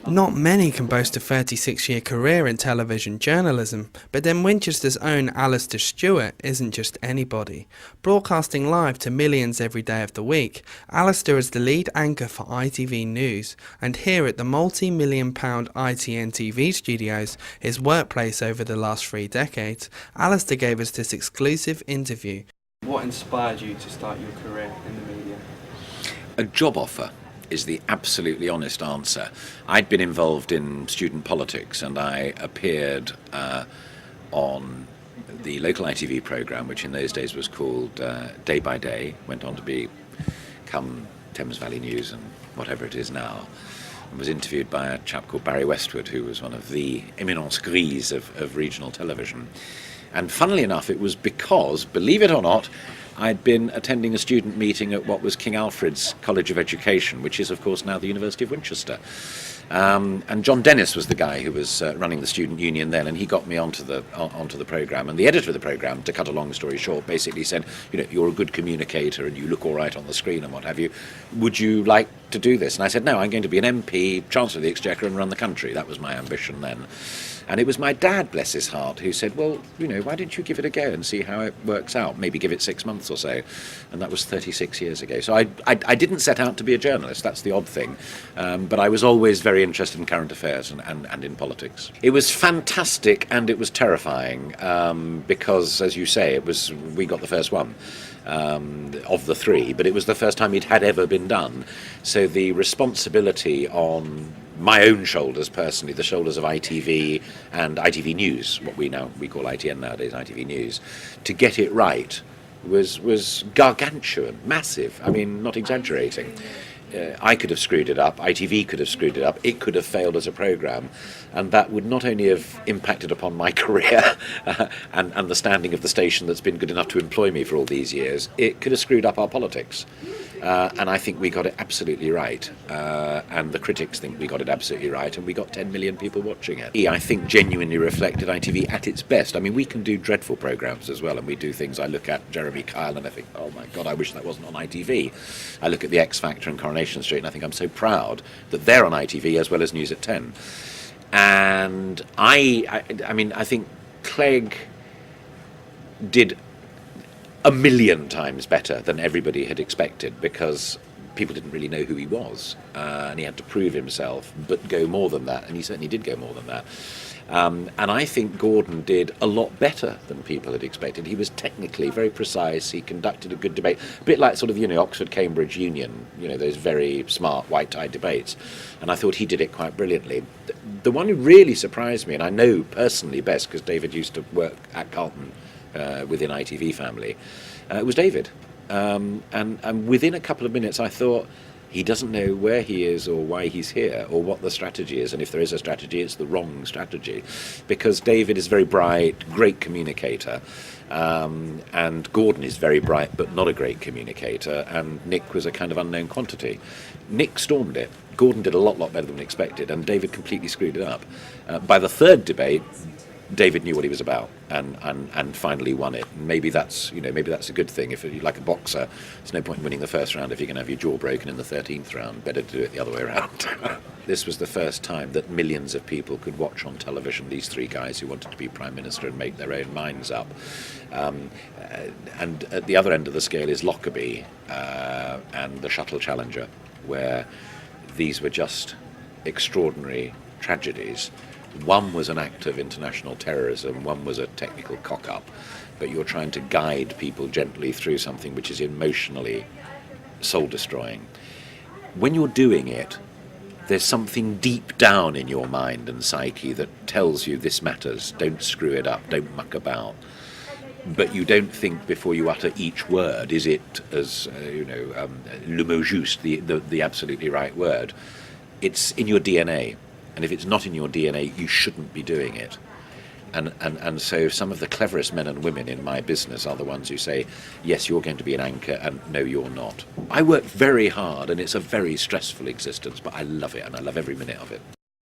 Not many can boast a 36-year career in television journalism, but then Winchester's own Alastair Stewart isn't just anybody. Broadcasting live to millions every day of the week, Alastair is the lead anchor for ITV News, and here at the multi-million-pound ITN TV studios, his workplace over the last 3 decades, Alastair gave us this exclusive interview. What inspired you to start your career in the media? A job offer is the absolutely honest answer. I'd been involved in student politics, and I appeared on the local ITV programme, which in those days was called Day by Day, went on to become Thames Valley News and whatever it is now, and was interviewed by a chap called Barry Westwood, who was one of the éminence grise of regional television. And funnily enough, it was because, believe it or not, I'd been attending a student meeting at what was King Alfred's College of Education, which is, of course, now the University of Winchester. And John Dennis was the guy who was running the student union then, and he got me onto the programme. And the editor of the programme, to cut a long story short, basically said, you know, you're a good communicator and you look all right on the screen and what have you. Would you like to do this? And I said, no, I'm going to be an MP, Chancellor of the Exchequer, and run the country. That was my ambition then. And it was my dad, bless his heart, who said, well, you know, why didn't you give it a go and see how it works out? Maybe give it 6 months or so. And that was 36 years ago. So I didn't set out to be a journalist. That's the odd thing. But I was always very interested in current affairs and in politics. It was fantastic and it was terrifying because, as you say, we got the first one. Of the 3, but it was the first time it had ever been done. So the responsibility on my own shoulders personally, the shoulders of ITV and ITV News, what we call ITN nowadays, ITV News, to get it right was gargantuan, massive. I mean, not exaggerating. I could have screwed it up, ITV could have screwed it up, it could have failed as a programme, and that would not only have impacted upon my career and the standing of the station that's been good enough to employ me for all these years, it could have screwed up our politics. And I think we got it absolutely right, and the critics think we got it absolutely right, and we got 10 million people watching it. I think genuinely reflected ITV at its best. I mean, we can do dreadful programmes as well, and we do things. I look at Jeremy Kyle and I think, oh my God, I wish that wasn't on ITV. I look at the X Factor and Coronation Street and I think I'm so proud that they're on ITV as well as News at 10. And I mean, I think Clegg did a million times better than everybody had expected because people didn't really know who he was, and he had to prove himself, but go more than that, and he certainly did go more than that. And I think Gordon did a lot better than people had expected. He was technically very precise, he conducted a good debate, a bit like sort of, you know, Oxford-Cambridge Union, you know, those very smart white-tie debates, and I thought he did it quite brilliantly. The one who really surprised me, and I know personally best because David used to work at Carlton within ITV family, was David. And within a couple of minutes I thought, he doesn't know where he is or why he's here or what the strategy is, and if there is a strategy, it's the wrong strategy, because David is very bright, great communicator, and Gordon is very bright but not a great communicator, and Nick was a kind of unknown quantity. Nick stormed it, Gordon did a lot better than expected, and David completely screwed it up. By the third debate, David knew what he was about and finally won it. Maybe that's a good thing. If you're like a boxer, there's no point in winning the first round if you're going to have your jaw broken in the 13th round. Better to do it the other way around. This was the first time that millions of people could watch on television these 3 guys who wanted to be Prime Minister and make their own minds up. And at the other end of the scale is Lockerbie and the Shuttle Challenger, where these were just extraordinary tragedies. One was an act of international terrorism, one was a technical cock-up, but you're trying to guide people gently through something which is emotionally soul-destroying. When you're doing it, there's something deep down in your mind and psyche that tells you this matters, don't screw it up, don't muck about. But you don't think before you utter each word, is it, as le mot juste, the absolutely right word. It's in your DNA. And if it's not in your DNA, you shouldn't be doing it. And so some of the cleverest men and women in my business are the ones who say, yes, you're going to be an anchor, and no, you're not. I work very hard, and it's a very stressful existence, but I love it, and I love every minute of it.